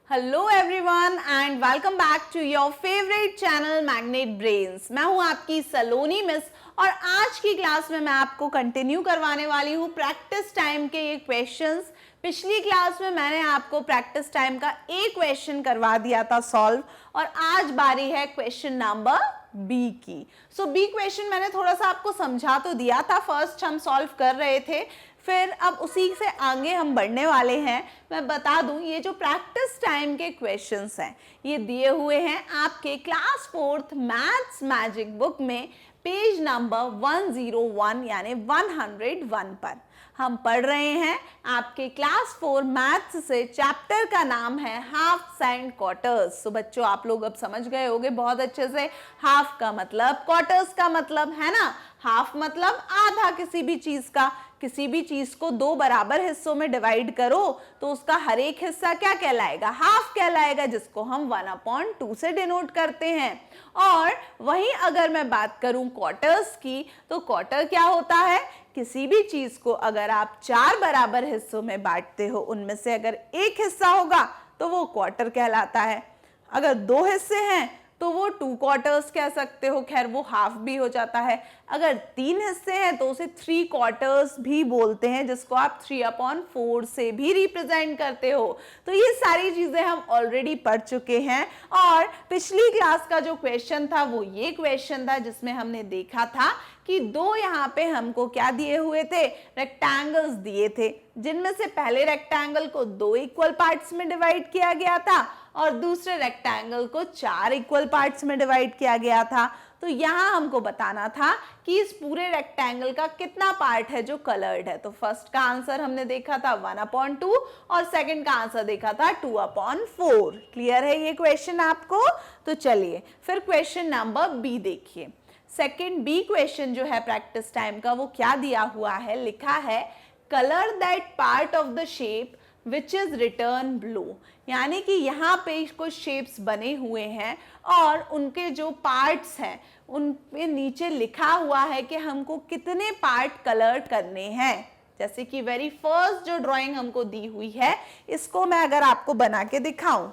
Hello everyone and welcome back to your favourite channel magnet brains. मैं हूं आपकी सलोनी miss और आज की क्लास में मैं आपको कंटिन्यू करवाने वाली हूं प्रैक्टिस टाइम के ये क्वेश्चंस। पिछली क्लास में मैंने आपको प्रैक्टिस टाइम का एक क्वेश्चन करवा दिया था सॉल्व और आज बारी है क्वेश्चन नंबर बी की। सो बी क्वेश्चन मैंने थोड़ा सा आपको समझा तो दिया था, फर्स्ट हम सॉल्व कर रहे थे, फिर अब उसी से आगे हम बढ़ने वाले हैं। मैं बता दूं ये जो प्रैक्टिस टाइम के क्वेश्चंस हैं ये दिए हुए हैं आपके class 4th maths magic book में पेज नंबर 101 यानी 101 पर। हम पढ़ रहे हैं आपके क्लास 4 मैथ्स से, चैप्टर का नाम है हाफ्स एंड क्वार्टर्स। तो बच्चों आप लोग अब समझ गए होंगे बहुत अच्छे से, हाफ का मतलब, क्वार्टर्स का मतलब, है ना, हाफ मतलब आधा किसी भी चीज का। किसी भी चीज को दो बराबर हिस्सों में डिवाइड करो तो उसका हर एक हिस्सा क्या कहलाएगा, हाफ कहलाएगा, जिसको हम 1/2 से डिनोट करते हैं। और वहीं अगर मैं बात करूं क्वार्टर्स की, तो क्वार्टर क्या होता है, किसी भी चीज को अगर आप 4 बराबर हिस्सों में बांटते हो, उनमें से अगर एक हिस्सा होगा तो वो क्वार्टर कहलाता है। अगर 2 हिस्से हैं तो वो 2 क्वार्टर्स कह सकते हो, खैर वो हाफ भी हो जाता है। अगर 3 हिस्से हैं तो उसे 3 क्वार्टर्स भी बोलते हैं, जिसको आप 3/4 से भी रिप्रेजेंट करते हो। तो ये सारी चीजें हम ऑलरेडी पढ़ चुके हैं और पिछली क्लास का जो क्वेश्चन था वो ये क्वेश्चन था जिसमें हमने देखा था कि दो यहाँ पे हमको क्या दिए हुए थे, रेक्टेंगल्स दिए थे, जिनमें से पहले रेक्टेंगल को 2 इक्वल पार्ट्स में डिवाइड किया गया था और दूसरे रेक्टेंगल को 4 इक्वल पार्ट्स में डिवाइड किया गया था। तो यहाँ हमको बताना था कि इस पूरे रेक्टेंगल का कितना पार्ट है जो कलर्ड है। तो फर्स्ट का आंसर हमने देखा था 1/2 और सेकंड का आंसर देखा था 2/4। क्लियर है ये क्वेश्चन आपको? तो चलिए फिर क्वेश्चन नंबर बी देखिए। सेकंड बी क्वेश्चन जो है प्रैक्टिस टाइम का, वो क्या दिया हुआ है, लिखा है colour that part of the shape which is return blow. यानी कि यहाँ पे कुछ शेप्स बने हुए हैं और उनके जो पार्ट्स हैं उन पे नीचे लिखा हुआ है कि हमको कितने पार्ट कलर करने हैं। जैसे कि वेरी फर्स्ट जो ड्राइंग हमको दी हुई है, इसको मैं अगर आपको बना के दिखाऊं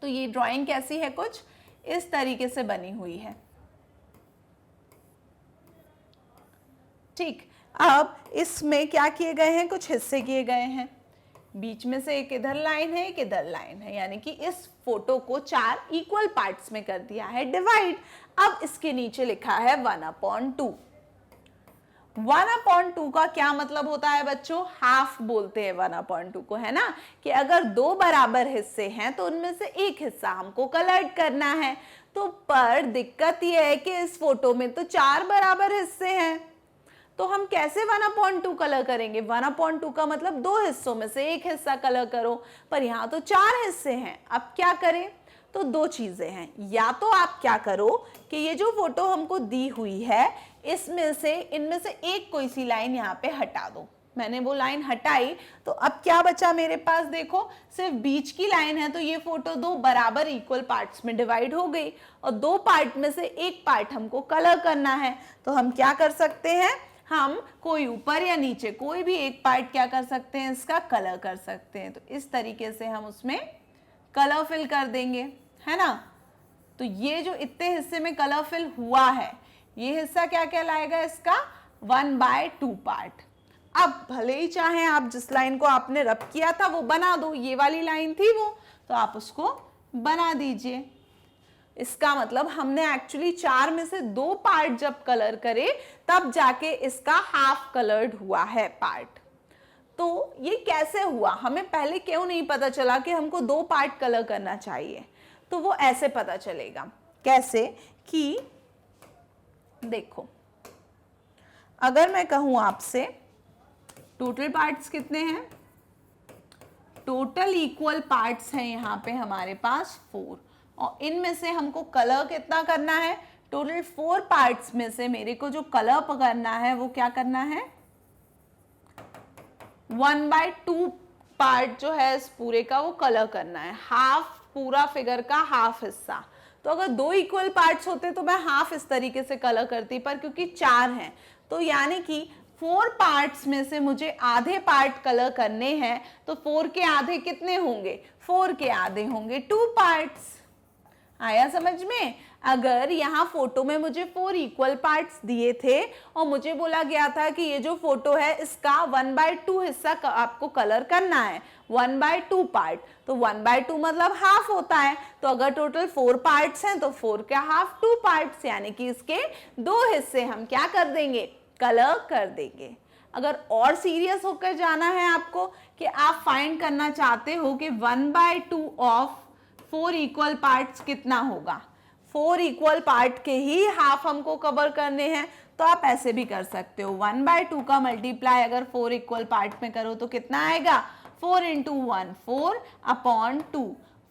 तो ये ड्राइंग कैसी है, कुछ इस तरीके से बनी हुई है। ठीक, अब इसमें क्या किए गए हैं, कुछ हिस्से किए गए हैं, बीच में से एक इधर लाइन है एक इधर लाइन है, यानी कि इस फोटो को 4 इक्वल पार्ट्स में कर दिया है डिवाइड। अब इसके नीचे लिखा है 1/2। 1/2 का क्या मतलब होता है बच्चों, हाफ बोलते हैं 1/2 को, है ना, कि अगर 2 बराबर हिस्से हैं तो उनमें से एक हिस्सा हमको कलर्ड करना है। तो पर दिक्कत यह है कि इस फोटो में तो 4 बराबर हिस्से हैं, तो हम कैसे 1/2 कलर करेंगे। 1/2 का मतलब 2 हिस्सों में से एक हिस्सा कलर करो, पर यहाँ तो 4 हिस्से हैं। अब क्या करें, तो 2 चीजें हैं, या तो आप क्या करो कि ये जो फोटो हमको दी हुई है इसमें से इनमें से एक कोई सी लाइन यहाँ पे हटा दो। मैंने वो लाइन हटाई तो अब क्या बचा मेरे पास, देखो सिर्फ बीच की लाइन है, तो ये फोटो 2 बराबर इक्वल पार्ट्स में डिवाइड हो गई और 2 पार्ट में से एक पार्ट हमको कलर करना है। तो हम क्या कर सकते हैं, हम कोई ऊपर या नीचे कोई भी एक पार्ट क्या कर सकते हैं, इसका कलर कर सकते हैं। तो इस तरीके से हम उसमें कलर फिल कर देंगे, है ना। तो ये जो इतने हिस्से में कलर फिल हुआ है, ये हिस्सा क्या कहलाएगा, इसका 1/2 पार्ट। अब भले ही चाहे आप जिस लाइन को आपने रब किया था वो बना दो, ये वाली लाइन थी वो, तो आप उसको बना दीजिए। इसका मतलब हमने एक्चुअली 4 में से 2 पार्ट जब कलर करे तब जाके इसका हाफ कलर्ड हुआ है पार्ट। तो ये कैसे हुआ, हमें पहले क्यों नहीं पता चला कि हमको 2 पार्ट कलर करना चाहिए। तो वो ऐसे पता चलेगा, कैसे कि देखो, अगर मैं कहूं आपसे टोटल पार्ट्स कितने हैं, टोटल इक्वल पार्ट्स हैं यहाँ पे हमारे पास 4 और इनमें से हमको कलर कितना करना है, टोटल 4 पार्ट्स में से मेरे को जो कलर करना है वो क्या करना है, 1/2 पार्ट जो है इस पूरे का वो कलर करना है, हाफ पूरा फिगर का हाफ हिस्सा। तो अगर 2 इक्वल पार्ट्स होते तो मैं हाफ इस तरीके से कलर करती, पर क्योंकि 4 हैं तो यानी कि 4 पार्ट्स में से मुझे आधे पार्ट कलर करने हैं। तो 4 के आधे कितने होंगे, 4 के आधे होंगे 2 पार्ट्स। आया समझ में? अगर यहाँ फोटो में मुझे 4 इक्वल पार्ट्स दिए थे और मुझे बोला गया था कि ये जो फोटो है इसका 1/2 हिस्सा आपको कलर करना है, 1/2 पार्ट, तो 1/2 मतलब हाफ होता है। तो अगर टोटल 4 पार्ट्स हैं तो 4 का हाफ 2 पार्ट्स, यानी कि इसके 2 हिस्से हम क्या कर देंगे, कलर कर देंगे। अगर और सीरियस होकर जाना है आपको कि आप फाइंड करना चाहते हो कि 1/2 ऑफ 4 इक्वल पार्ट्स कितना होगा, 4 इक्वल पार्ट के ही हाफ हमको कवर करने हैं, तो आप ऐसे भी कर सकते हो। 1/2 का मल्टीप्लाई अगर 4 इक्वल पार्ट में करो तो कितना आएगा, 4 × 1, 4/2,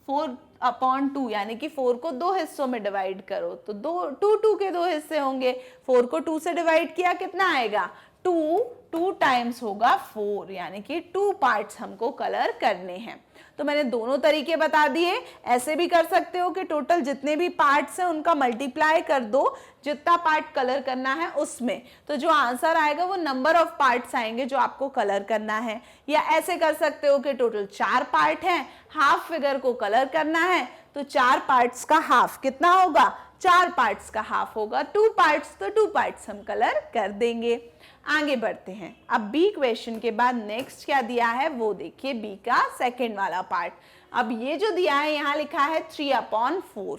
4/2, यानी कि 4 को 2 हिस्सों में डिवाइड करो तो 2 के 2 हिस्से होंगे। 4 को 2 से डिवाइड किया कितना आएगा, 2 टाइम्स होगा 4, यानी कि 2 पार्ट्स हमको कलर करने हैं। तो मैंने दोनों तरीके बता दिए। ऐसे भी कर सकते हो कि टोटल जितने भी पार्ट्स हैं उनका मल्टीप्लाई कर दो जितना पार्ट कलर करना है उसमें, तो जो आंसर आएगा वो नंबर ऑफ पार्ट्स आएंगे जो आपको कलर करना है। या ऐसे कर सकते हो कि टोटल 4 पार्ट हैं, हाफ फिगर को कलर करना है तो 4 पार्ट्स का हाफ कितना होगा, 4 पार्ट्स का हाफ होगा 2 पार्ट्स, तो 2 पार्ट्स हम कलर कर देंगे। आगे बढ़ते हैं। अब बी क्वेश्चन के बाद नेक्स्ट क्या दिया है वो देखिए, बी का सेकंड वाला पार्ट। अब ये जो दिया है यहाँ लिखा है 3/4।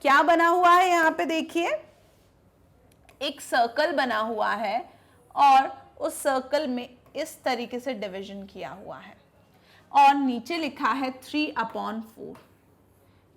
क्या बना हुआ है यहाँ पे देखिए, एक सर्कल बना हुआ है और उस सर्कल में इस तरीके से डिवीजन किया हुआ है और नीचे लिखा है 3/4।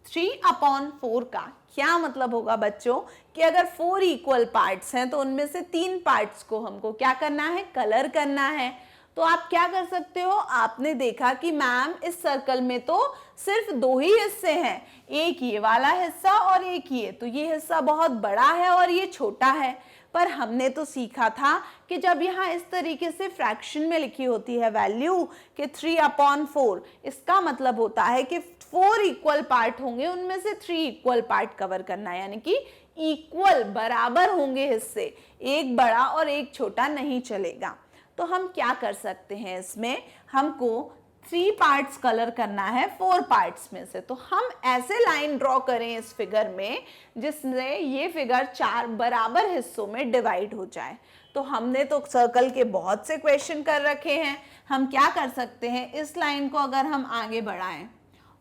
3/4 का क्या मतलब होगा बच्चों कि अगर 4 इक्वल पार्ट्स हैं तो उनमें से 3 पार्ट्स को हमको क्या करना है, कलर करना है। तो आप क्या कर सकते हो, आपने देखा कि मैम इस सर्कल में तो सिर्फ 2 ही हिस्से हैं, एक ये वाला हिस्सा और एक ये, तो ये हिस्सा बहुत बड़ा है और ये छोटा है। पर हमने तो सीखा था कि जब यहाँ इस तरीके से फ्रैक्शन में लिखी होती है वैल्यू कि 3/4, इसका मतलब होता है कि 4 इक्वल पार्ट होंगे, उनमें से 3 इक्वल पार्ट कवर करना है, यानी कि इक्वल बराबर होंगे हिस्से, एक बड़ा और एक छोटा नहीं चलेगा। तो हम क्या कर सकते हैं, इसमें हमको 3 पार्ट्स कलर करना है 4 पार्ट्स में से। तो हम ऐसे लाइन ड्रॉ करें इस फिगर में जिससे ये फिगर 4 बराबर हिस्सों में डिवाइड हो जाए। तो हमने तो सर्कल के बहुत से क्वेश्चन कर रखे हैं, हम क्या कर सकते हैं, इस लाइन को अगर हम आगे बढ़ाएं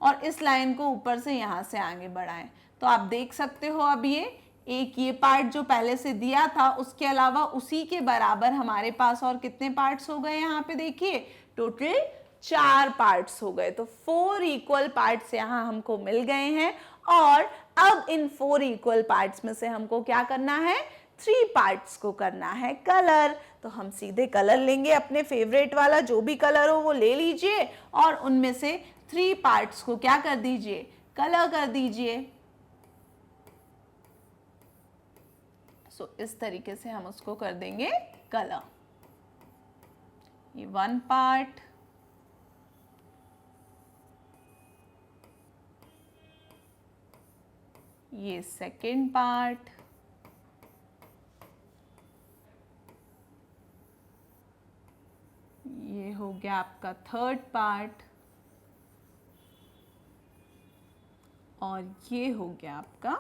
और इस लाइन को ऊपर से यहाँ से आगे बढ़ाएं तो आप देख सकते हो अब ये पार्ट जो पहले से दिया था उसके अलावा उसी के बराबर हमारे पास और कितने पार्ट्स हो गए, यहाँ पे देखिए टोटल 4 पार्ट्स हो गए। तो 4 इक्वल पार्ट्स यहाँ हमको मिल गए हैं और अब इन 4 इक्वल पार्ट्स में से हमको क्या करना है, 3 पार्ट्स को करना है कलर। तो हम सीधे कलर लेंगे, अपने फेवरेट वाला जो भी कलर हो वो ले लीजिए और उनमें से 3 पार्ट्स को क्या कर दीजिए, कलर कर दीजिए। सो इस तरीके से हम उसको कर देंगे कलर। ये 1 पार्ट, ये सेकेंड पार्ट, ये हो गया आपका थर्ड पार्ट और ये हो गया आपका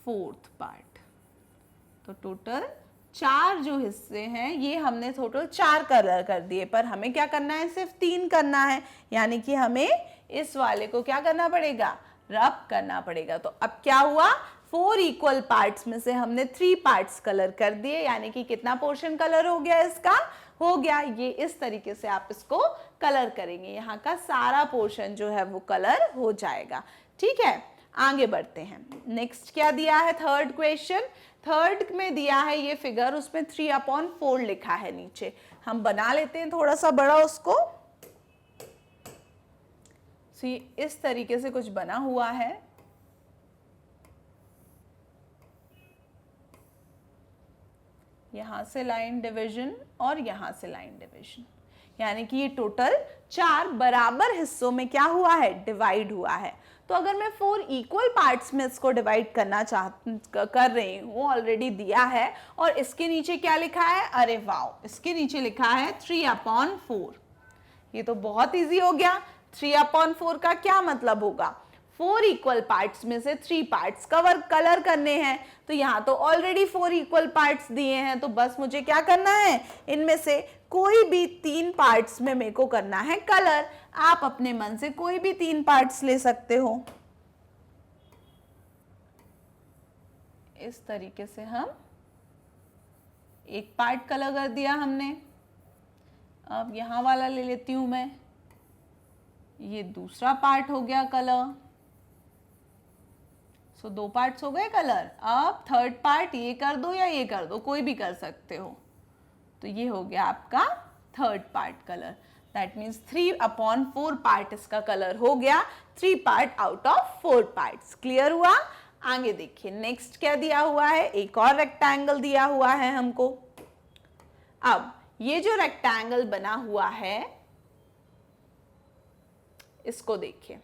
फोर्थ पार्ट। तो टोटल 4 जो हिस्से हैं ये हमने टोटल 4 कलर कर दिए, पर हमें क्या करना है, सिर्फ 3 करना है, यानी कि हमें इस वाले को क्या करना पड़ेगा, रब करना पड़ेगा। तो अब क्या हुआ, 4 इक्वल पार्ट्स में से हमने 3 पार्ट्स कलर कर दिए, यानी कि कितना पोर्शन कलर हो गया, इसका हो गया। ये इस तरीके से आप इसको कलर करेंगे, यहाँ का सारा पोर्शन जो है वो कलर हो जाएगा। ठीक है, आगे बढ़ते हैं। नेक्स्ट क्या दिया है, थर्ड क्वेश्चन। थर्ड में दिया है ये फिगर, उसमें 3/4 लिखा है नीचे। हम बना लेते हैं थोड़ा सा बड़ा उसको। इस तरीके से कुछ बना हुआ है। यहां से लाइन डिवीजन और यहां से लाइन डिवीजन, यानी कि ये टोटल 4 बराबर हिस्सों में क्या हुआ है, डिवाइड हुआ है। तो अगर मैं 4 इक्वल पार्ट्स में इसको डिवाइड करना कर रही हूँ, ऑलरेडी दिया है, और इसके नीचे क्या लिखा है, अरे वाओ, इसके नीचे लिखा है 3/4। ये तो बहुत इजी हो गया। 3/4 का क्या मतलब होगा? 4 इक्वल पार्ट्स में से 3 पार्ट्स कलर करने हैं, तो यहाँ तो ऑलरेडी 4 इक्वल पार्ट्स दिए हैं, तो बस मुझे क्या करना है, इनमें से कोई भी 3 पार्ट्स में मेरे को करना है कलर। आप अपने मन से कोई भी 3 पार्ट्स ले सकते हो। इस तरीके से हम एक पार्ट कलर कर दिया हमने। अब यहाँ वाला ले लेती हूँ मैं, ये दूसरा पार्ट हो गया कलर। सो 2 पार्ट्स हो गए कलर। अब थर्ड पार्ट ये कर दो या ये कर दो, कोई भी कर सकते हो। तो ये हो गया आपका third part colour. That means 3/4 part इसका कलर हो गया, 3 part out of 4 parts. Clear हुआ? आगे देखिए नेक्स्ट क्या दिया हुआ है, एक और रेक्टेंगल दिया हुआ है हमको। अब ये जो रेक्टेंगल बना हुआ है इसको देखिए,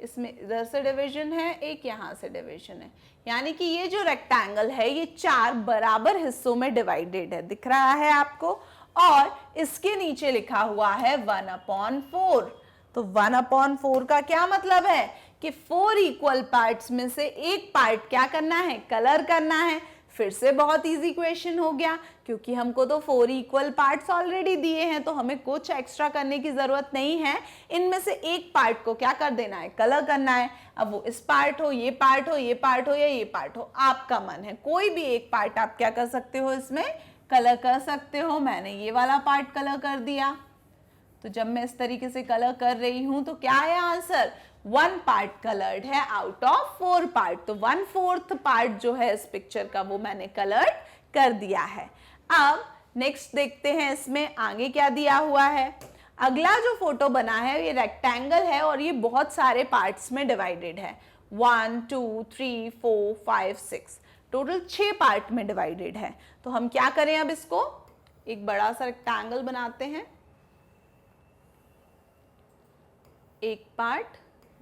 इसमें इधर से डिवीजन है, एक यहाँ से डिवीजन है, यानी कि ये जो रेक्टेंगल है ये 4 बराबर हिस्सों में डिवाइडेड है, दिख रहा है आपको। और इसके नीचे लिखा हुआ है 1/4। तो 1/4 का क्या मतलब है कि 4 इक्वल पार्ट्स में से एक पार्ट क्या करना है, कलर करना है। फिर से बहुत इजी क्वेश्चन हो गया, क्योंकि हमको तो 4 इक्वल पार्ट्स ऑलरेडी दिए हैं, तो हमें कुछ एक्स्ट्रा करने की जरूरत नहीं है। इनमें से एक पार्ट को क्या कर देना है, कलर करना है। अब वो इस पार्ट हो, ये पार्ट हो, ये पार्ट हो या ये पार्ट हो, आपका मन है, कोई भी एक पार्ट आप क्या कर सकते हो, इसमें कलर कर सकते हो। मैंने ये वाला पार्ट कलर कर दिया। तो जब मैं इस तरीके से कलर कर रही हूं तो क्या है आंसर, 1 पार्ट कलर्ड है आउट ऑफ 4 पार्ट। तो 1/4 पार्ट जो है इस पिक्चर का वो मैंने कलर कर दिया है। अब नेक्स्ट देखते हैं इसमें आगे क्या दिया हुआ है। अगला जो फोटो बना है ये रेक्टेंगल है और ये बहुत सारे पार्ट्स में डिवाइडेड है। 1 2 3 4 5 6 टोटल 6 पार्ट में डिवाइडेड है। तो हम क्या करें, अब इसको एक बड़ा सा रेक्टेंगल बनाते हैं। 1 पार्ट,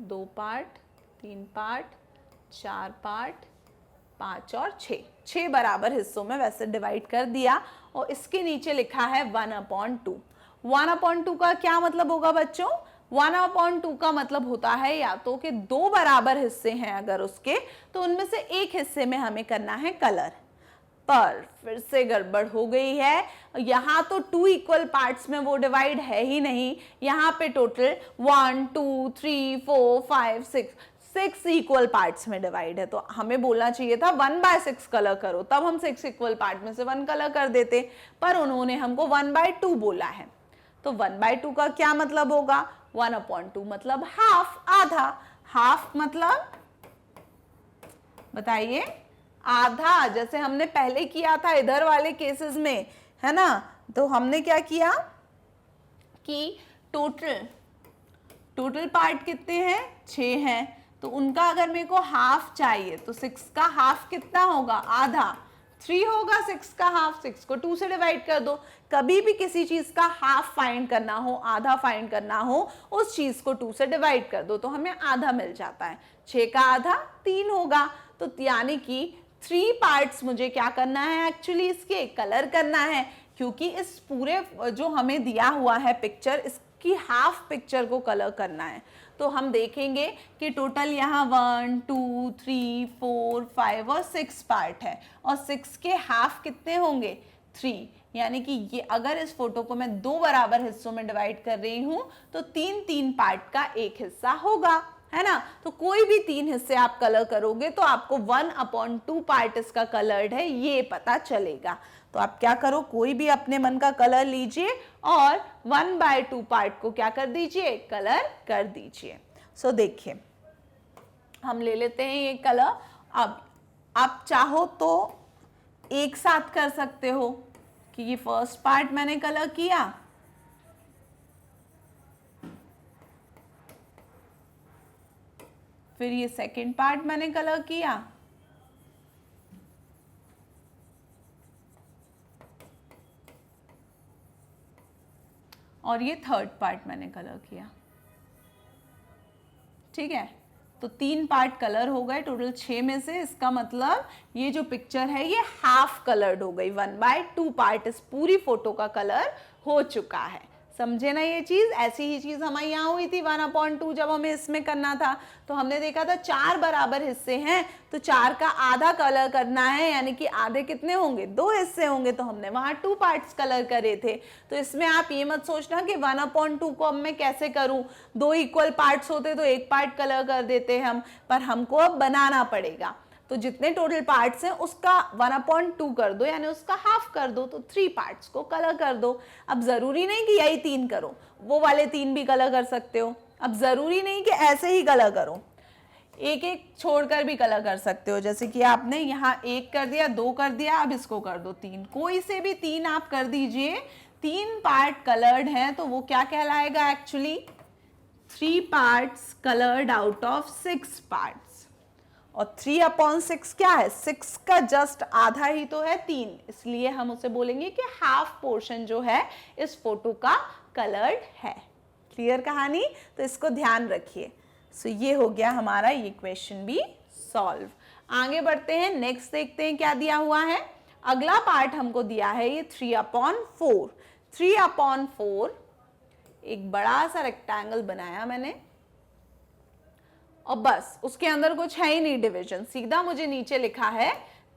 2 पार्ट, 3 पार्ट, 4 पार्ट, 5 और 6 बराबर हिस्सों में वैसे डिवाइड कर दिया। और इसके नीचे लिखा है 1/2। 1/2 का क्या मतलब होगा बच्चों, 1/2 का मतलब होता है या तो कि 2 बराबर हिस्से हैं अगर उसके, तो उनमें से एक हिस्से में हमें करना है कलर। पर फिर से गड़बड़ हो गई है, यहाँ तो 2 इक्वल पार्ट्स में वो डिवाइड है ही नहीं। यहाँ पे टोटल 1 2 3 4 5 6 इक्वल पार्ट्स में डिवाइड है। तो हमें बोलना चाहिए था 1/6 कलर करो, तब हम 6 इक्वल पार्ट में से 1 कलर कर देते, पर उन्होंने हमको 1/2 बोला है। तो 1/2 का क्या मतलब होगा, 1/2 मतलब हाफ, आधा। हाफ मतलब बताइए, आधा, जैसे हमने पहले किया था इधर वाले केसेस में, है ना। तो हमने क्या किया कि टोटल पार्ट कितने हैं, 6 हैं, तो उनका अगर मेरे को हाफ चाहिए तो 6 का हाफ कितना होगा, आधा। 3 होगा 6 का हाफ, 6 को 2 से डिवाइड कर दो। कभी भी किसी चीज का हाफ फाइंड करना हो, आधा फाइंड करना हो, उस चीज को 2 से डिवाइड कर दो तो हमें आधा मिल जाता है। 6 का आधा 3 होगा। तो यानी कि 3 पार्ट्स मुझे क्या करना है, एक्चुअली इसके कलर करना है, क्योंकि इस पूरे जो हमें दिया हुआ है पिक्चर, इसकी हाफ पिक्चर को कलर करना है। तो हम देखेंगे कि टोटल यहाँ 1 2 3 4 5 और 6 पार्ट है, और 6 के हाफ कितने होंगे, 3। यानी कि ये अगर इस फोटो को मैं 2 बराबर हिस्सों में डिवाइड कर रही हूँ तो 3 पार्ट का एक हिस्सा होगा, है ना। तो कोई भी 3 हिस्से आप कलर करोगे तो आपको 1/2 पार्ट इसका कलर्ड है ये पता चलेगा। तो आप क्या करो, कोई भी अपने मन का कलर लीजिए और 1/2 पार्ट को क्या कर दीजिए, कलर कर दीजिए। सो देखिए हम ले लेते हैं ये कलर। अब आप चाहो तो एक साथ कर सकते हो कि ये फर्स्ट पार्ट मैंने कलर किया, फिर ये सेकंड पार्ट मैंने कलर किया, और ये थर्ड पार्ट मैंने कलर किया। ठीक है, तो 3 पार्ट कलर हो गए टोटल 6 में से। इसका मतलब ये जो पिक्चर है ये हाफ कलर्ड हो गई, 1/2 पार्ट इस पूरी फोटो का कलर हो चुका है। समझे ना ये चीज? ऐसी ही चीज हमारे यहाँ हुई थी 1/2 जब हमें इसमें करना था, तो हमने देखा था 4 बराबर हिस्से हैं, तो 4 का आधा कलर करना है, यानी कि आधे कितने होंगे, 2 हिस्से होंगे, तो हमने वहां 2 पार्ट्स कलर करे थे। तो इसमें आप ये मत सोचना कि 1/2 को अब मैं कैसे करूं, 2 इक्वल पार्ट्स होते तो एक पार्ट कलर कर देते हम, पर हमको अब बनाना पड़ेगा। तो जितने टोटल पार्ट्स हैं उसका 1/2 कर दो, यानी उसका हाफ कर दो, तो 3 पार्ट्स को कलर कर दो। अब जरूरी नहीं कि यही 3 करो, वो वाले 3 भी कलर कर सकते हो। अब जरूरी नहीं कि ऐसे ही कलर करो, एक एक छोड़कर भी कलर कर सकते हो। जैसे कि आपने यहाँ 1 कर दिया, 2 कर दिया, अब इसको कर दो 3, कोई से भी 3 आप कर दीजिए। 3 पार्ट कलर्ड है तो वो क्या कहलाएगा, actually 3 parts coloured out of 6 parts. और 3/6 क्या है, 6 का जस्ट आधा ही तो है 3, इसलिए हम उसे बोलेंगे कि हाफ पोर्शन जो है इस फोटो का कलर्ड है। क्लियर कहानी? तो इसको ध्यान रखिए। सो ये हो गया हमारा ये क्वेश्चन भी सॉल्व। आगे बढ़ते हैं, नेक्स्ट देखते हैं क्या दिया हुआ है। अगला पार्ट हमको दिया है ये 3/4। 3/4 एक बड़ा सा रेक्टेंगल बनाया मैंने, और बस उसके अंदर कुछ है ही नहीं डिवीजन, सीधा मुझे नीचे लिखा है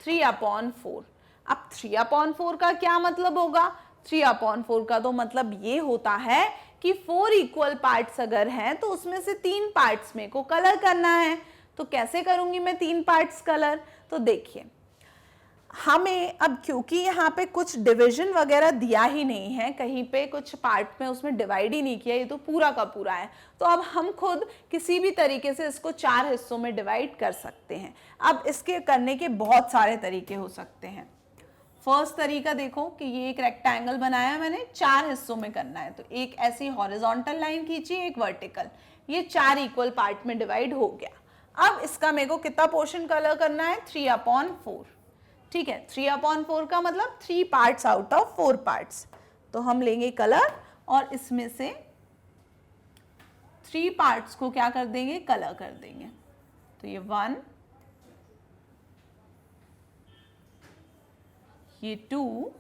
3/4। अब 3/4 का क्या मतलब होगा? 3/4 का तो मतलब ये होता है कि 4 इक्वल पार्ट्स अगर हैं तो उसमें से 3 पार्ट्स में को कलर करना है। तो कैसे करूंगी मैं 3 पार्ट्स कलर? तो देखिए, हमें अब क्योंकि यहाँ पे कुछ डिवीजन वगैरह दिया ही नहीं है, कहीं पे कुछ पार्ट में उसमें डिवाइड ही नहीं किया, ये तो पूरा का पूरा है, तो अब हम खुद किसी भी तरीके से इसको 4 हिस्सों में डिवाइड कर सकते हैं। अब इसके करने के बहुत सारे तरीके हो सकते हैं। फर्स्ट तरीका देखो कि ये एक रेक्टेंगल बनाया मैंने, 4 हिस्सों में करना है, तो एक ऐसी हॉरिजॉन्टल लाइन खींची, एक वर्टिकल, ये 4 इक्वल पार्ट में डिवाइड हो गया। अब इसका मेरे को कितना पोर्शन कलर करना है, 3/4। ठीक है, 3/4 का मतलब 3 पार्ट्स आउट ऑफ 4 पार्ट्स। तो हम लेंगे कलर और इसमें से 3 पार्ट्स को क्या कर देंगे, कलर कर देंगे। तो ये 1, ये 2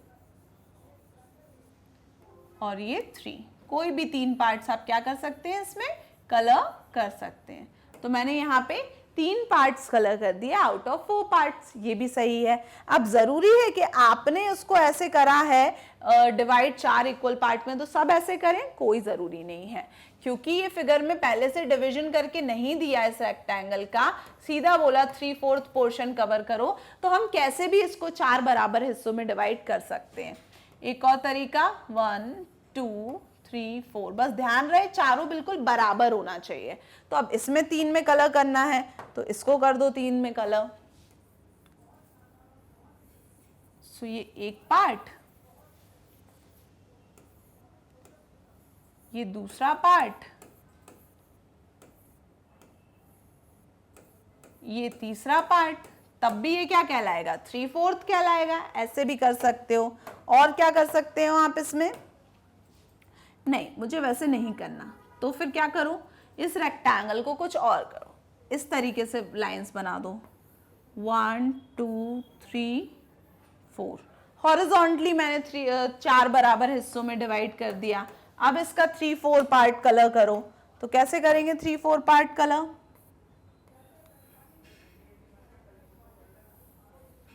और ये 3, कोई भी 3 पार्ट्स आप क्या कर सकते हैं, इसमें कलर कर सकते हैं। तो मैंने यहाँ पे 3 पार्ट्स कलर कर दिए आउट ऑफ 4 पार्ट्स, ये भी सही है। अब जरूरी है कि आपने उसको ऐसे करा है डिवाइड 4 इक्वल पार्ट में तो सब ऐसे करें, कोई जरूरी नहीं है, क्योंकि ये फिगर में पहले से डिवीजन करके नहीं दिया इस रेक्टेंगल का, सीधा बोला 3/4 पोर्शन कवर करो, तो हम कैसे भी इसको 4 बराबर हिस्सों में डिवाइड कर सकते हैं। एक और तरीका, 1 2 3 4, बस ध्यान रहे चारों बिल्कुल बराबर होना चाहिए। तो अब इसमें 3 में कलर करना है तो इसको कर दो 3 में कलर। सो ये एक पार्ट, ये दूसरा पार्ट, ये तीसरा पार्ट, तब भी ये क्या कहलाएगा, 3/4 कहलाएगा। ऐसे भी कर सकते हो। और क्या कर सकते हो आप इसमें, नहीं मुझे वैसे नहीं करना, तो फिर क्या करो, इस रेक्टेंगल को कुछ और करो, इस तरीके से लाइंस बना दो, 1 2 3 4, हॉरिजॉन्टली मैंने 4 बराबर हिस्सों में डिवाइड कर दिया। अब इसका 3/4 पार्ट कलर करो, तो कैसे करेंगे 3/4 पार्ट कलर,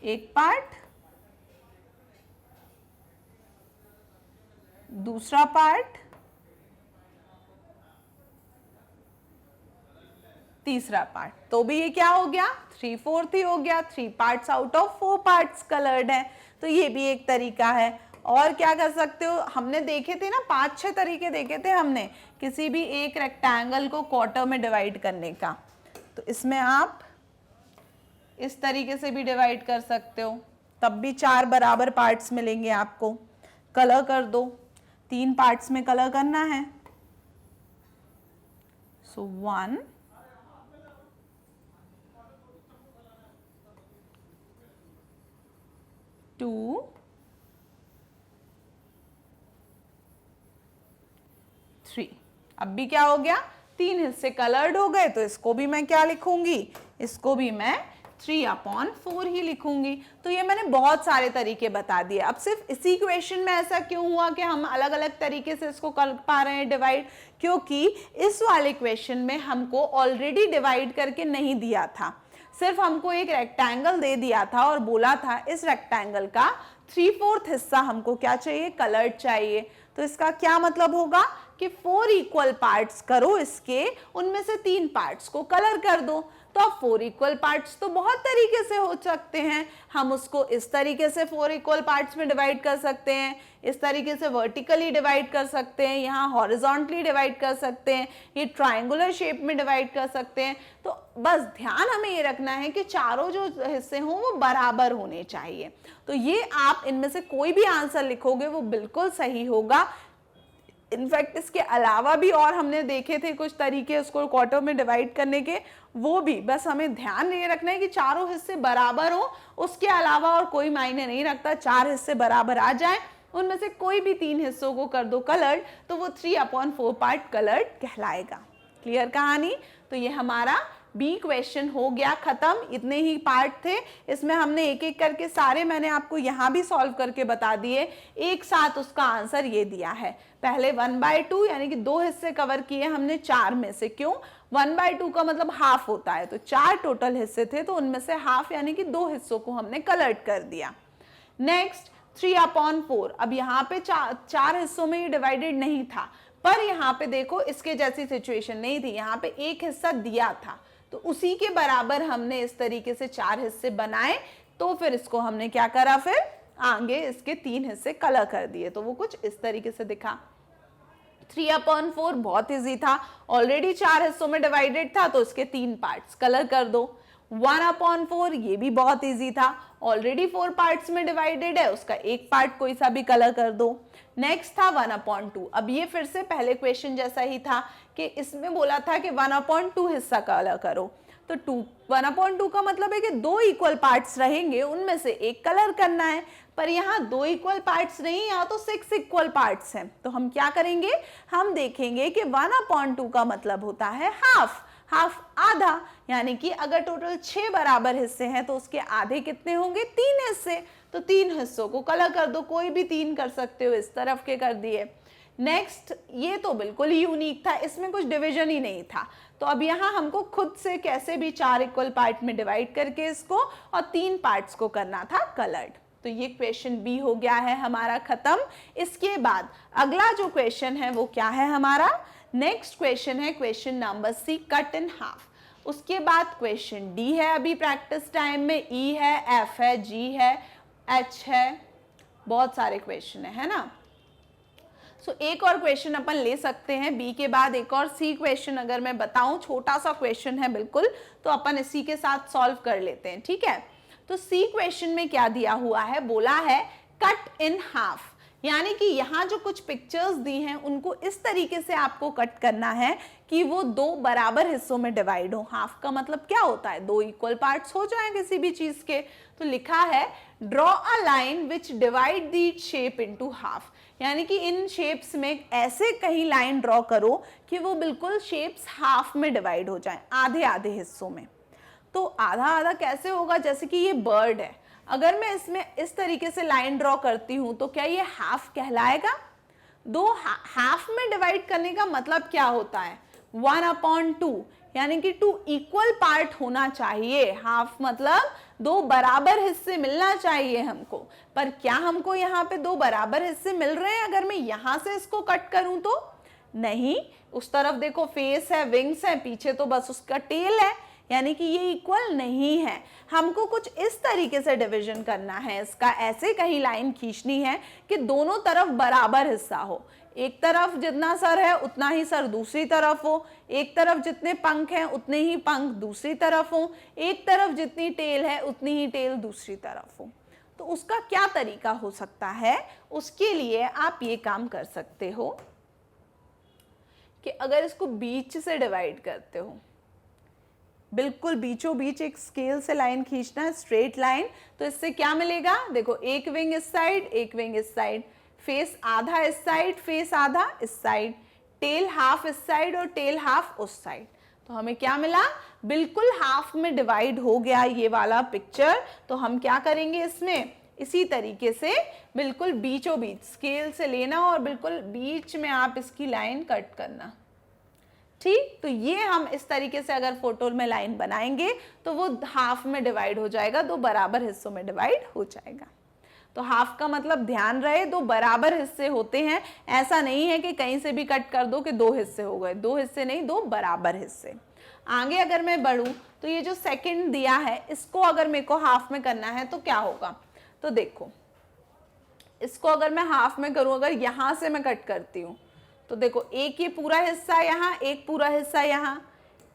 एक पार्ट, दूसरा पार्ट, तीसरा पार्ट, तो भी ये क्या हो गया, 3/4 ही हो गया। 3 parts out of 4 parts coloured है, तो ये भी एक तरीका है। और क्या कर सकते हो, हमने देखे थे ना 5-6 तरीके देखे थे हमने किसी भी एक रेक्टेंगल को क्वार्टर में डिवाइड करने का, तो इसमें आप इस तरीके से भी डिवाइड कर सकते हो, तब भी 4 बराबर पार्ट्स मिलेंगे आपको। कलर कर दो, 3 पार्ट्स में कलर करना है, सो 1 2 3। अब भी क्या हो गया, 3 हिस्से कलर्ड हो गए, तो इसको भी मैं क्या लिखूंगी, इसको भी मैं 3/4 ही लिखूंगी। तो ये मैंने बहुत सारे तरीके बता दिए। अब सिर्फ इसी क्वेश्चन में ऐसा क्यों हुआ कि हम अलग अलग तरीके से इसको कर पा रहे हैं डिवाइड, क्योंकि इस वाले क्वेश्चन में हमको ऑलरेडी डिवाइड करके नहीं दिया था, सिर्फ हमको एक रेक्टेंगल दे दिया था और बोला था इस रेक्टेंगल का 3/4 हिस्सा हमको क्या चाहिए, कलर्ड चाहिए। तो इसका क्या मतलब होगा कि 4 इक्वल पार्ट्स करो इसके, उनमें से 3 पार्ट्स को कलर कर दो। तो अब 4 इक्वल पार्ट्स तो बहुत तरीके से हो सकते हैं। हम उसको इस तरीके से 4 इक्वल पार्ट्स में डिवाइड कर सकते हैं, इस तरीके से वर्टिकली डिवाइड कर सकते हैं, यहाँ हॉरिजॉन्टली डिवाइड कर सकते हैं, ये ट्रायंगुलर शेप में डिवाइड कर सकते हैं। तो बस ध्यान हमें ये रखना है कि चारों जो हिस्से हों वो बराबर होने चाहिए। तो ये आप इनमें से कोई भी आंसर लिखोगे वो बिल्कुल सही होगा। इनफैक्ट इसके अलावा भी और हमने देखे थे कुछ तरीके उसको क्वार्टर में डिवाइड करने के, वो भी बस हमें ध्यान ये रखना है कि चारों हिस्से बराबर हो, उसके अलावा और कोई मायने नहीं रखता। 4 हिस्से बराबर आ जाए, उनमें से कोई भी 3 हिस्सों को कर दो कलर्ड, तो वो 3/4 पार्ट कलर्ड कहलाएगा। क्लियर कहानी? तो ये हमारा बी क्वेश्चन हो गया खत्म। इतने ही पार्ट थे, इसमें हमने एक एक करके सारे मैंने आपको यहाँ भी सॉल्व करके बता दिए। एक साथ उसका आंसर ये दिया है। पहले 1/2 यानी कि 2 हिस्से कवर किए हमने 4 में से। क्यों? 1/2 का मतलब हाफ होता है, तो 4 टोटल हिस्से थे, तो उनमें से हाफ यानी कि 2 हिस्सों को हमने कलर्ड कर दिया। नेक्स्ट 3/4। अब यहाँ पे 4 हिस्सों में ये डिवाइडेड नहीं था, पर यहाँ पे देखो इसके जैसी सिचुएशन नहीं थी, यहाँ पे एक हिस्सा दिया था, तो उसी के बराबर हमने इस तरीके से 4 हिस्से बनाए। तो फिर इसको हमने क्या करा, फिर आगे इसके 3 हिस्से कलर कर दिए, तो वो कुछ इस तरीके से दिखा। 3/4 बहुत इजी था, ऑलरेडी 4 हिस्सों में डिवाइडेड था, तो इसके 3 पार्ट्स कलर कर दो। 1/4 ये भी बहुत इजी था, ऑलरेडी 4 पार्ट्स में डिवाइडेड है, उसका एक पार्ट कोई सा भी कलर कर दो। नेक्स्ट था 1/2। अब ये फिर से पहले क्वेश्चन जैसा ही था कि इसमें बोला था कि 1/2 हिस्सा कलर करो, तो 1/2 का मतलब है कि 2 इक्वल पार्ट्स रहेंगे, उनमें से एक कलर करना है। पर यहाँ 2 इक्वल पार्ट्स नहीं, यहाँ तो 6 इक्वल पार्ट्स हैं। तो हम क्या करेंगे, हम देखेंगे कि 1/2 का मतलब होता है हाफ, हाफ आधा, यानी कि अगर टोटल 6 बराबर हिस्से हैं तो उसके आधे कितने होंगे, 3 हिस्से। तो 3 हिस्सों को कलर कर दो, कोई भी 3 कर सकते हो, इस तरफ के कर दिए। नेक्स्ट, ये तो बिल्कुल ही यूनिक था, इसमें कुछ डिवीजन ही नहीं था, तो अब यहाँ हमको खुद से कैसे भी 4 इक्वल पार्ट में डिवाइड करके इसको और 3 पार्ट्स को करना था कलर्ड। तो ये क्वेश्चन बी हो गया है हमारा खत्म। इसके बाद अगला जो क्वेश्चन है वो क्या है हमारा, नेक्स्ट क्वेश्चन है question number C, cut in half. उसके बाद क्वेश्चन डी है अभी प्रैक्टिस टाइम में, ई है, एफ है, जी है, एच है, बहुत सारे क्वेश्चन है ना। सो एक और क्वेश्चन अपन ले सकते हैं बी के बाद, एक और सी क्वेश्चन अगर मैं बताऊं, छोटा सा क्वेश्चन है बिल्कुल, तो अपन इसी के साथ सॉल्व कर लेते हैं, ठीक है। तो सी क्वेश्चन में क्या दिया हुआ है, बोला है कट इन हाफ, यानी कि यहाँ जो कुछ पिक्चर्स दी हैं उनको इस तरीके से आपको कट करना है कि वो 2 बराबर हिस्सों में डिवाइड हो। हाफ का मतलब क्या होता है, 2 इक्वल पार्ट्स हो जाएं किसी भी चीज के। तो लिखा है draw a line which divide the shape into half, यानी कि इन शेप्स में ऐसे कहीं लाइन ड्रॉ करो कि वो बिल्कुल शेप्स हाफ में डिवाइड हो जाएं, आधे आधे हिस्सों में। तो आधा आधा कैसे होगा, जैसे कि ये बर्ड है, अगर मैं इसमें इस तरीके से लाइन ड्रॉ करती हूं तो क्या ये हाफ कहलाएगा। 2 हाफ में डिवाइड करने का मतलब क्या होता है, 1/2, यानी कि 2 इक्वल पार्ट होना चाहिए। हाफ मतलब 2 बराबर हिस्से मिलना चाहिए हमको, पर क्या हमको यहाँ पे 2 बराबर हिस्से मिल रहे हैं अगर मैं यहाँ से इसको कट करूं तो? नहीं, उस तरफ देखो फेस है, विंग्स है, पीछे तो बस उसका टेल है, यानी कि ये इक्वल नहीं है। हमको कुछ इस तरीके से डिवीजन करना है इसका, ऐसे कहीं लाइन खींचनी है कि दोनों तरफ बराबर हिस्सा हो। एक तरफ जितना सर है उतना ही सर दूसरी तरफ हो, एक तरफ जितने पंख हैं उतने ही पंख दूसरी तरफ हो, एक तरफ जितनी टेल है उतनी ही टेल दूसरी तरफ हो। तो उसका क्या तरीका हो सकता है, उसके लिए आप ये काम कर सकते हो कि अगर इसको बीच से डिवाइड करते हो, बिल्कुल बीचों बीच एक स्केल से लाइन खींचना है, स्ट्रेट लाइन, तो इससे क्या मिलेगा, देखो एक विंग इस साइड, एक विंग इस साइड, फेस आधा इस साइड, फेस आधा इस साइड, टेल हाफ इस साइड और टेल हाफ उस साइड। तो हमें क्या मिला, बिल्कुल हाफ में डिवाइड हो गया ये वाला पिक्चर। तो हम क्या करेंगे इसमें, इसी तरीके से बिल्कुल बीचों बीच स्केल से लेना और बिल्कुल बीच में आप इसकी लाइन कट करना। ठीक, तो ये हम इस तरीके से अगर फोटो में लाइन बनाएंगे तो वो हाफ में डिवाइड हो जाएगा, दो बराबर हिस्सों में डिवाइड हो जाएगा। तो हाफ का मतलब ध्यान रहे दो बराबर हिस्से होते हैं, ऐसा नहीं है कि कहीं से भी कट कर दो कि दो हिस्से हो गए, दो हिस्से नहीं, दो बराबर हिस्से। आगे अगर मैं बढ़ूं तो ये जो सेकंड दिया है इसको अगर मेरे को हाफ में करना है तो क्या होगा, तो देखो इसको अगर मैं हाफ में करूं, अगर यहां से मैं कट करती हूं तो देखो एक ये पूरा हिस्सा यहाँ, एक पूरा हिस्सा यहाँ,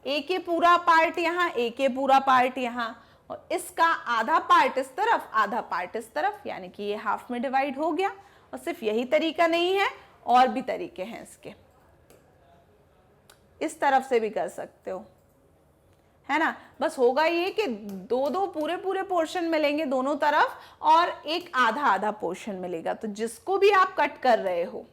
एक ये पूरा पार्ट यहाँ, एक ये पूरा पार्ट यहाँ, और इसका आधा पार्ट इस तरफ, आधा पार्ट इस तरफ, यानी कि ये हाफ में डिवाइड हो गया। और सिर्फ यही तरीका नहीं है, और भी तरीके हैं इसके, इस तरफ से भी कर सकते हो, है ना। बस होगा ये कि दो दो पूरे पूरे पोर्शन मिलेंगे दोनों तरफ और एक आधा आधा पोर्शन मिलेगा। तो जिसको भी आप कट कर रहे हो,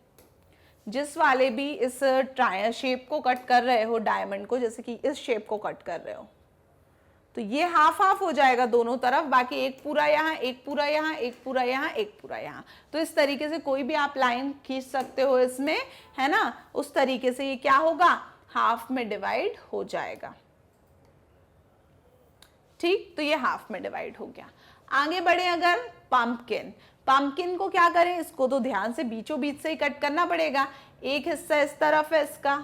जिस वाले भी इस ट्रायंगल शेप को कट कर रहे हो, डायमंड को, जैसे कि इस शेप को कट कर रहे हो, तो ये हाफ हाफ हो जाएगा दोनों तरफ, बाकी एक पूरा यहाँ, एक पूरा यहाँ, एक पूरा यहाँ, एक पूरा यहाँ। तो इस तरीके से कोई भी आप लाइन खींच सकते हो इसमें, है ना। उस तरीके से ये क्या होगा, हाफ में डिवाइड हो जाएगा। ठीक, तो ये हाफ में डिवाइड हो गया। आगे बढ़े अगर पंपकिन, पंपकिन को क्या करें, इसको तो ध्यान से बीचों बीच से ही कट करना पड़ेगा। एक हिस्सा इस तरफ है इसका,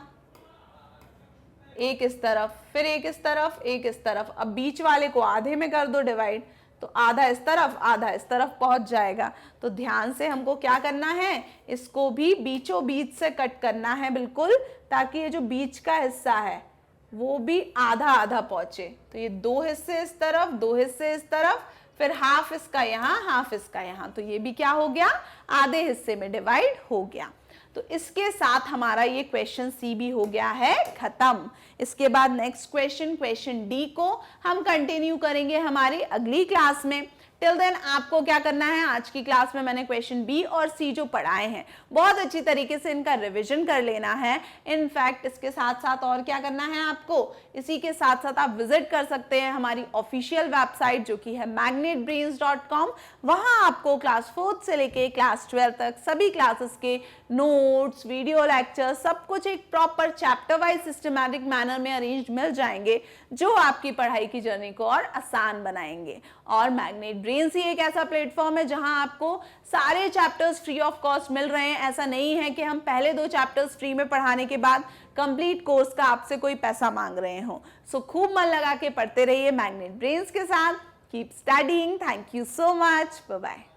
एक इस तरफ, फिर एक इस तरफ, एक इस तरफ। अब बीच वाले को आधे में कर दो डिवाइड, तो आधा इस तरफ आधा इस तरफ पहुंच जाएगा। तो ध्यान से हमको क्या करना है, इसको भी बीचों बीच से कट करना है बिल्कुल, ताकि ये जो बीच का हिस्सा है वो भी आधा आधा पहुंचे। तो ये दो हिस्से इस तरफ, दो हिस्से इस तरफ, फिर हाफ इसका यहाँ, हाफ इसका यहाँ, तो ये भी क्या हो गया, आधे हिस्से में डिवाइड हो गया। तो इसके साथ हमारा ये क्वेश्चन सी भी हो गया है खत्म। इसके बाद नेक्स्ट क्वेश्चन, क्वेश्चन डी को हम कंटिन्यू करेंगे हमारी अगली क्लास में। टिल देन आपको क्या करना है, आज की क्लास में मैंने क्वेश्चन बी और सी जो पढ़ाए हैं बहुत अच्छी तरीके से इनका रिवीजन कर लेना है। इनफैक्ट इसके साथ साथ और क्या करना है आपको, इसी के साथ साथ आप विजिट कर सकते हैं हमारी ऑफिशियल वेबसाइट जो कि है magnetbrains.com। वहां आपको क्लास 4th से लेके क्लास 12 तक सभी क्लासेस के नोट्स, वीडियो लेक्चर, सब कुछ एक proper chapter wise systematic manner में अरेंज मिल जाएंगे, जो आपकी पढ़ाई की जर्नी को और आसान बनाएंगे। और मैग्नेट ब्रेन्स ही एक ऐसा प्लेटफॉर्म है जहां आपको सारे चैप्टर्स फ्री ऑफ कॉस्ट मिल रहे हैं। ऐसा नहीं है कि हम पहले 2 चैप्टर्स फ्री में पढ़ाने के बाद कंप्लीट कोर्स का आपसे कोई पैसा मांग रहे हो। सो खूब मन लगा के पढ़ते रहिए मैग्नेट ब्रेन्स के साथ। Keep studying. Thank you so much. Bye bye.